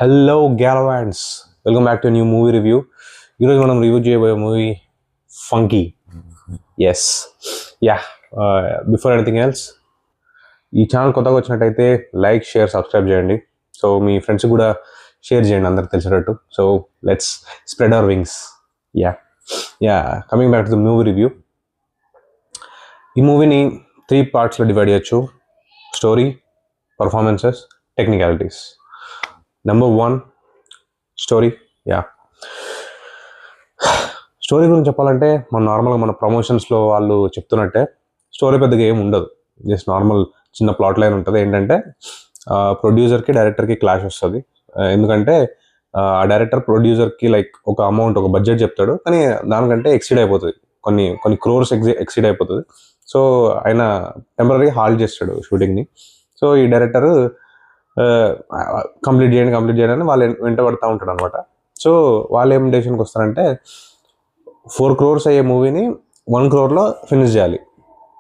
Hello gallivants, welcome back to new movie review. ఈరోజు మనం review చేయబోయే movie Funky. Yes, yeah. Before anything else, ఈ channel కొత్తగా వచ్చినట్టయితే లైక్, షేర్, సబ్స్క్రైబ్ చేయండి. సో మీ ఫ్రెండ్స్ కూడా షేర్ చేయండి, అందరికి తెలిసేటట్టు. So let's spread our wings. Yeah yeah coming back to the movie review. ఈ మూవీని 3 పార్ట్స్లో డివైడ్ చేయొచ్చు: story, performances, technicalities. Number 1, story. Yeah, story గురించి చెప్పాలంటే నార్మల్గా మన ప్రమోషన్స్లో వాళ్ళు చెప్తున్నట్టే స్టోరీ పెద్దగా ఏమి ఉండదు. జస్ట్ నార్మల్ చిన్న ప్లాట్ లైన్ ఉంటుంది. ఏంటంటే ప్రొడ్యూసర్కి డైరెక్టర్కి క్లాష్ వస్తుంది. ఎందుకంటే ఆ డైరెక్టర్ ప్రొడ్యూసర్కి ఒక అమౌంట్, ఒక బడ్జెట్ చెప్తాడు, కానీ దానికంటే ఎక్సీడ్ అయిపోతుంది, కొన్ని క్రోర్స్ ఎక్సీడ్ అయిపోతుంది. సో ఆయన టెంపరీ హాల్ట్ చేస్తాడు షూటింగ్ని. సో ఈ డైరెక్టర్ కంప్లీట్ చేయండి అని వాళ్ళు వెంట పడుతూ ఉంటాడు అనమాట. సో వాళ్ళు ఏం డెసిషన్కి వస్తారంటే 4 crores అయ్యే మూవీని 1 crore ఫినిష్ చేయాలి,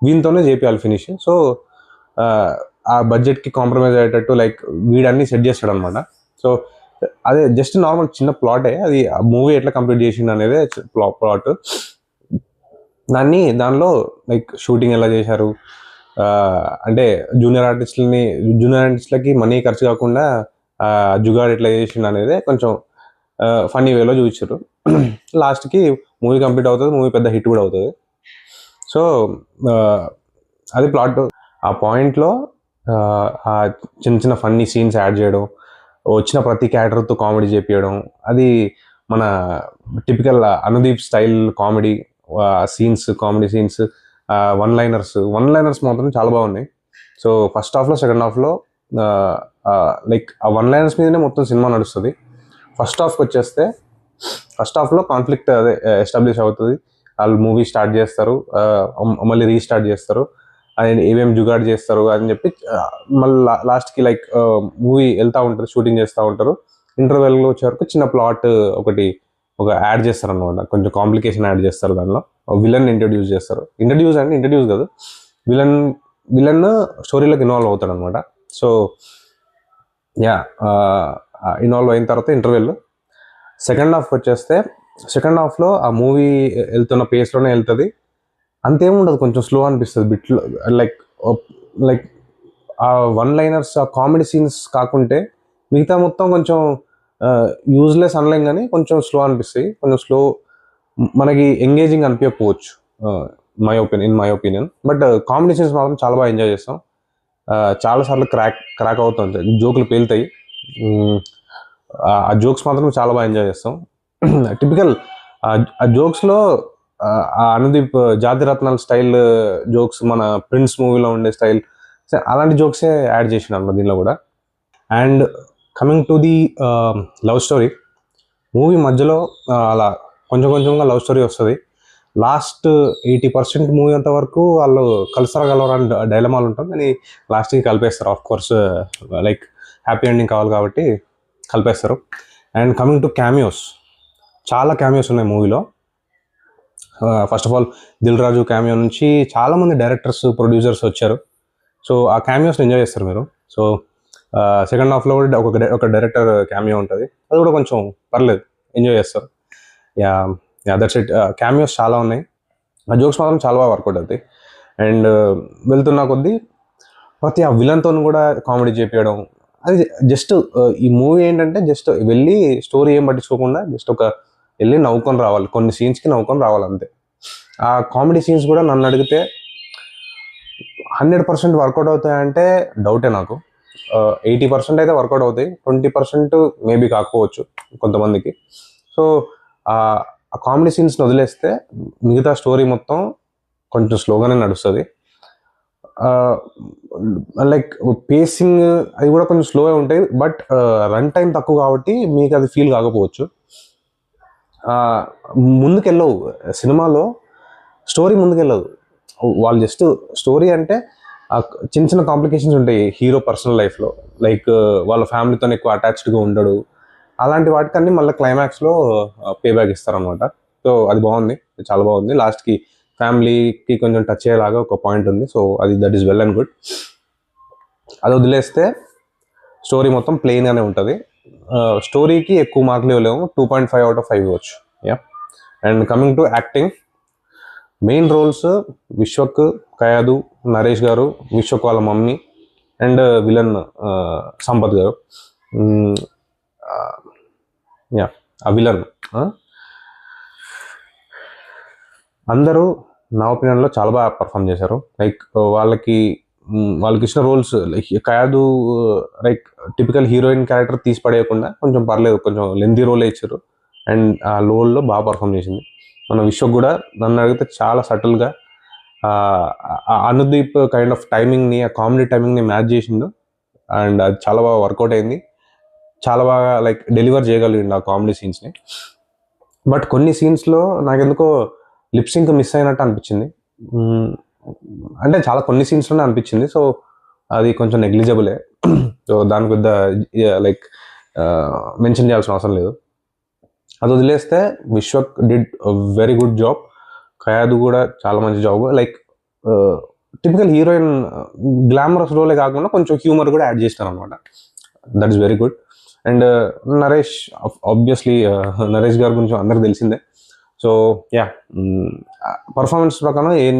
వీనితోనే చేయాలి ఫినిష్. సో ఆ బడ్జెట్కి కాంప్రమైజ్ అయ్యేటట్టు వీడన్నీ సెట్ చేస్తాడు అనమాట. సో అదే జస్ట్ నార్మల్ చిన్న ప్లాటే అది. ఆ మూవీ ఎట్లా కంప్లీట్ చేసిండు అనేది ప్లాట్. దానిలో షూటింగ్ ఎలా చేశారు, అంటే జూనియర్ ఆర్టిస్టులకి మనీ ఖర్చు కాకుండా జుగాడ్ ఎట్లా చేసిండు అనేది కొంచెం ఫన్నీ వేలో చూపించారు. లాస్ట్కి మూవీ కంప్లీట్ అవుతుంది, మూవీ పెద్ద హిట్ కూడా అవుతుంది. సో అది ప్లాట్. ఆ పాయింట్లో ఆ చిన్న చిన్న ఫన్నీ సీన్స్ యాడ్ చేయడం, వచ్చిన ప్రతి క్యారెక్టర్తో కామెడీ చేపించడం, అది మన typical Anudeep style comedy comedy scenes, one liners మాత్రం చాలా బాగున్నాయి. సో ఫస్ట్ హాఫ్లో, సెకండ్ హాఫ్లో ఆ వన్ లైనర్స్ మీదనే మొత్తం సినిమా నడుస్తుంది. ఫస్ట్ హాఫ్లో కాన్ఫ్లిక్ట్ అదే ఎస్టాబ్లిష్ అవుతుంది. వాళ్ళు మూవీ స్టార్ట్ చేస్తారు, మళ్ళీ రీస్టార్ట్ చేస్తారు, అండ్ ఏమేమి జుగాడ్ చేస్తారు అని చెప్పి మళ్ళీ లాస్ట్కి మూవీ వెళ్తూ ఉంటుంది, షూటింగ్ చేస్తూ ఉంటారు. ఇంటర్వెల్లో వచ్చే వరకు చిన్న ప్లాట్ ఒక యాడ్ చేస్తారు అనమాట, కొంచెం కాంప్లికేషన్ యాడ్ చేస్తారు. దానిలో విలన్ ఇంట్రడ్యూస్ చేస్తారు. ఇంట్రడ్యూస్ కాదు, విలన్ స్టోరీలోకి ఇన్వాల్వ్ అవుతాడు అనమాట. సో యా, ఇన్వాల్వ్ అయిన తర్వాత ఇంటర్వెల్. సెకండ్ హాఫ్లో ఆ మూవీ వెళ్తున్న పేస్లోనే వెళ్తుంది, అంతేముండదు, కొంచెం స్లో అనిపిస్తుంది బిట్లో. ఆ వన్ లైనర్స్, ఆ కామెడీ సీన్స్ కాకుంటే మిగతా మొత్తం కొంచెం యూజ్లెస్ అనలేం, కానీ కొంచెం స్లో అనిపిస్తాయి. కొంచెం స్లో, మనకి ఎంగేజింగ్ అనిపించకపోవచ్చు in my opinion. But comedy scenes మాత్రం చాలా బాగా ఎంజాయ్ చేస్తాం. చాలాసార్లు క్రాక్ అవుతుంది, జోకులు పేలుతాయి. ఆ జోక్స్ మాత్రం చాలా బాగా ఎంజాయ్ చేస్తాం. టిపికల్ ఆ జోక్స్లో ఆ అనుదీప్ జాతిరత్నాల స్టైల్ జోక్స్, మన ప్రిన్స్ మూవీలో ఉండే స్టైల్, అలాంటి జోక్సే యాడ్ చేసినాను దీనిలో కూడా. And coming to the love story, movie మధ్యలో అలా కొంచెంగా లవ్ స్టోరీ వస్తుంది. లాస్ట్ 80% మూవీ అంత వరకు వాళ్ళు కలవరని డైలమాలు ఉంటుంది, కానీ లాస్ట్కి కలిపేస్తారు. ఆఫ్ కోర్స్ హ్యాపీ ఎండింగ్ కావాలి కాబట్టి కలిపేస్తారు. అండ్ కమింగ్ టు క్యామియోస్, చాలా క్యామియోస్ ఉన్నాయి మూవీలో. First of all Dil Raju cameo నుంచి చాలామంది డైరెక్టర్స్, ప్రొడ్యూసర్స్ వచ్చారు. సో ఆ క్యామియోస్ని ఎంజాయ్ చేస్తారు మీరు. సో సెకండ్ హాఫ్లో కూడా ఒక డైరెక్టర్ క్యామియో ఉంటుంది, అది కూడా కొంచెం పర్లేదు, ఎంజాయ్ చేస్తారు. That's it. క్యామియోస్ చాలా ఉన్నాయి, ఆ జోక్స్ మాత్రం చాలా బాగా వర్కౌట్ అవుతాయి. అండ్ వెళ్తున్న కొద్దీ ప్రతి ఆ విలన్తో కూడా కామెడీ చేపించడం, అది జస్ట్ ఈ మూవీ ఏంటంటే జస్ట్ వెళ్ళి స్టోరీ ఏం పట్టించుకోకుండా జస్ట్ వెళ్ళి నవ్వుకొని రావాలి, కొన్ని సీన్స్కి నవ్వుకొని రావాలి అంతే. ఆ కామెడీ సీన్స్ కూడా నన్ను అడిగితే 100% వర్కౌట్ అవుతాయంటే డౌటే నాకు. 80% అయితే వర్కౌట్ అవుతాయి, 20% మేబీ కాకపోవచ్చు కొంతమందికి. సో ఆ కామెడీ సీన్స్ని వదిలేస్తే మిగతా స్టోరీ మొత్తం కొంచెం స్లోగానే నడుస్తుంది. పేసింగ్ అది కూడా కొంచెం స్లోగా ఉంటాయి, బట్ రన్ టైం తక్కువ కాబట్టి మీకు అది ఫీల్ కాకపోవచ్చు. ముందుకెళ్ళవు సినిమాలో, స్టోరీ ముందుకెళ్ళదు. వాళ్ళు జస్ట్ స్టోరీ అంటే చిన్న చిన్న కాంప్లికేషన్స్ ఉంటాయి హీరో పర్సనల్ లైఫ్లో, వాళ్ళ ఫ్యామిలీతో ఎక్కువ అటాచ్డ్గా ఉండడు, అలాంటి వాటికన్నీ మళ్ళీ క్లైమాక్స్లో పే బ్యాక్ ఇస్తారనమాట. సో అది బాగుంది, చాలా బాగుంది. లాస్ట్కి ఫ్యామిలీకి కొంచెం టచ్ అయ్యేలాగా ఒక పాయింట్ ఉంది. So that is well and good. అది వదిలేస్తే స్టోరీ మొత్తం ప్లెయిన్గానే ఉంటుంది. స్టోరీకి ఎక్కువ మార్కులు ఇవ్వలేము, 2.5 అవుట్ ఆఫ్ 5 ఇవ్వచ్చు. యా. And coming to acting, main roles Vishwak, Kayadu, Naresh garu, Vishwak వాళ్ళ మమ్మీ అండ్ విలన్ సంపత్ గారు. యా, ఆ విలన్ అందరూ నా ఒపీనియన్లో చాలా బాగా పర్ఫామ్ చేశారు. లైక్ వాళ్ళకి ఇచ్చిన roles, like Kayadu like typical heroine character తీసి పడేయకుండా కొంచెం పర్లేదు, కొంచెం లెంతీ రోలే ఇచ్చారు. అండ్ ఆ రోల్లో బాగా పర్ఫామ్ చేసింది. మన విశ్వక్ కూడా నన్ను అడిగితే చాలా సటిల్గా అనుదీప్ కైండ్ ఆఫ్ టైమింగ్ని, ఆ కామెడీ టైమింగ్ని మ్యాచ్ చేసిండు. అండ్ అది చాలా బాగా వర్కౌట్ అయింది. చాలా బాగా లైక్ డెలివర్ చేయగలిగిండు ఆ కామెడీ సీన్స్ని. బట్ కొన్ని సీన్స్లో నాకెందుకో లిప్సింక్ మిస్ అయినట్టు అనిపించింది. అంటే చాలా కొన్ని సీన్స్లోనే అనిపించింది. సో అది కొంచెం నెగ్లిజబులే. సో దాని పెద్ద లైక్ మెన్షన్ చేయాల్సిన అవసరం లేదు. అది వదిలేస్తే Vishwak did very good job. Kayadu కూడా చాలా మంచి job. Like typical heroine glamorous రోలే కాకుండా కొంచెం హ్యూమర్ కూడా యాడ్ చేస్తారు అనమాట. That is very good. And Naresh, obviously Naresh garu గురించి అందరికి తెలిసిందే. సో యా, పర్ఫార్మెన్స్ ప్రకారం ఏం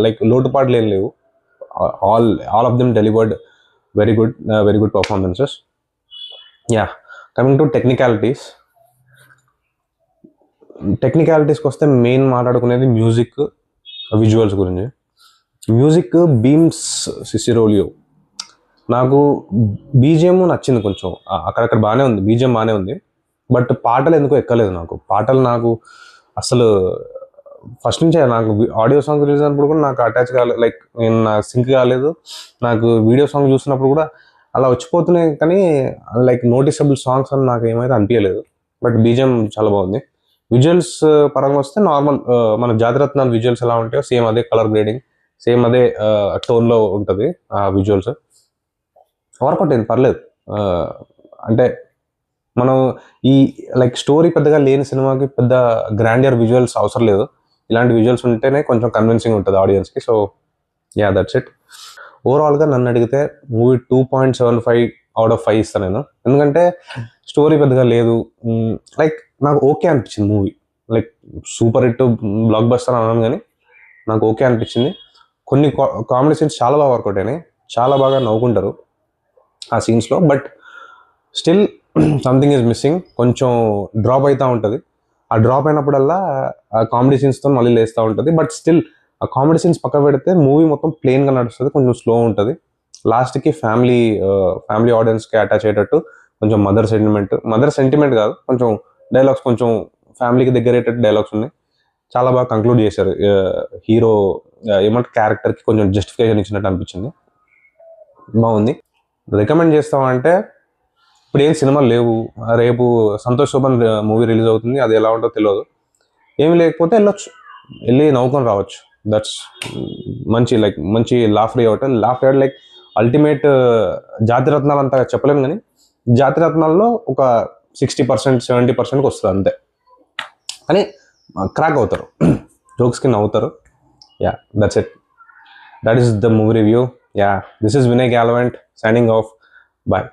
లైక్ లోటుపాట్లు ఏం లేవు. All of them delivered very good performances. Yeah, coming to టెక్నికాలిటీస్కి వస్తే మెయిన్ మాట్లాడుకునేది మ్యూజిక్, విజువల్స్ గురించి. మ్యూజిక్ బీమ్స్ సిసిరోలియో. నాకు బీజిఎం నచ్చింది కొంచెం, అక్కడక్కడ బాగానే ఉంది, బీజిఎం బాగానే ఉంది. బట్ పాటలు ఎందుకో ఎక్కలేదు నాకు. పాటలు నాకు అసలు ఫస్ట్ నుంచే నాకు ఆడియో సాంగ్ రిలీజ్ అయినప్పుడు కూడా నాకు అటాచ్ కాలేదు, లైక్ నేను సింక్ కాలేదు. నాకు వీడియో సాంగ్ చూసినప్పుడు కూడా అలా వచ్చిపోతున్నాయి, కానీ లైక్ నోటిసబుల్ సాంగ్స్ అని నాకు ఏమైతే అనిపించలేదు. బట్ బీజిఎం చాలా బాగుంది. విజువల్స్ పరంగా వస్తే నార్మల్ మన జాతిరత్నాలు విజువల్స్ ఎలా ఉంటాయో సేమ్ అదే కలర్ గ్రేడింగ్, సేమ్ అదే టోన్లో ఉంటుంది ఆ విజువల్స్. వర్కౌట్ అయింది, పర్లేదు. అంటే మనం ఈ లైక్ స్టోరీ పెద్దగా లేని సినిమాకి పెద్ద గ్రాండియర్ విజువల్స్ అవసరం లేదు. ఇలాంటి విజువల్స్ ఉంటేనే కొంచెం కన్విన్సింగ్ ఉంటుంది ఆడియన్స్కి. So yeah, that's it. ఓవరాల్గా నన్ను అడిగితే మూవీ 2.75 అవుట్ ఆఫ్ 5 ఇస్తాను నేను. ఎందుకంటే స్టోరీ పెద్దగా లేదు. లైక్ నాకు ఓకే అనిపించింది movie. Like super hit block buster అన్నాను, కానీ నాకు ఓకే అనిపించింది. కొన్ని కామెడీ సీన్స్ చాలా బాగా వర్కౌట్ అయినాయి, చాలా బాగా నవ్వుకుంటారు ఆ సీన్స్లో. But still something is missing. కొంచెం డ్రాప్ అవుతూ ఉంటుంది. ఆ డ్రాప్ అయినప్పుడల్లా ఆ కామెడీ సీన్స్తో మళ్ళీ లేస్తూ ఉంటుంది. బట్ స్టిల్ ఆ కామెడీ సీన్స్ పక్క పెడితే మూవీ మొత్తం ప్లెయిన్గా నడుస్తుంది, కొంచెం స్లో ఉంటుంది. లాస్ట్కి ఫ్యామిలీ ఆడియన్స్కి అటాచ్ అయ్యేటట్టు కొంచెం మదర్ సెంటిమెంట్ కాదు, కొంచెం డైలాగ్స్, కొంచెం ఫ్యామిలీకి దగ్గర అయ్యేటట్టు డైలాగ్స్ ఉన్నాయి. చాలా బాగా కంక్లూడ్ చేశారు. హీరో ఏమంటే క్యారెక్టర్కి కొంచెం జస్టిఫికేషన్ ఇచ్చినట్టు అనిపించింది. బాగుంది. రికమెండ్ చేస్తామంటే ఇప్పుడు ఏం సినిమాలు లేవు. రేపు సంతోష్ శోభన్ మూవీ రిలీజ్ అవుతుంది, అది ఎలా ఉంటుందో తెలియదు. ఏమి లేకపోతే వెళ్ళి నవ్వుకొని రావచ్చు. దట్స్ మంచి లాఫ్ రేట్ లైక్ అల్టిమేట్. జాతిరత్నాలు అంతా చెప్పలేము, కానీ జాతిరత్నాల్లో ఒక 60%, 70%కి వస్తుంది అంతే. కానీ క్రాక్ అవుతారు, జోక్స్కి నవ్వుతారు. Yeah, that's it. That is the movie review. Yeah, this is Vinay gallivant signing off. Bye.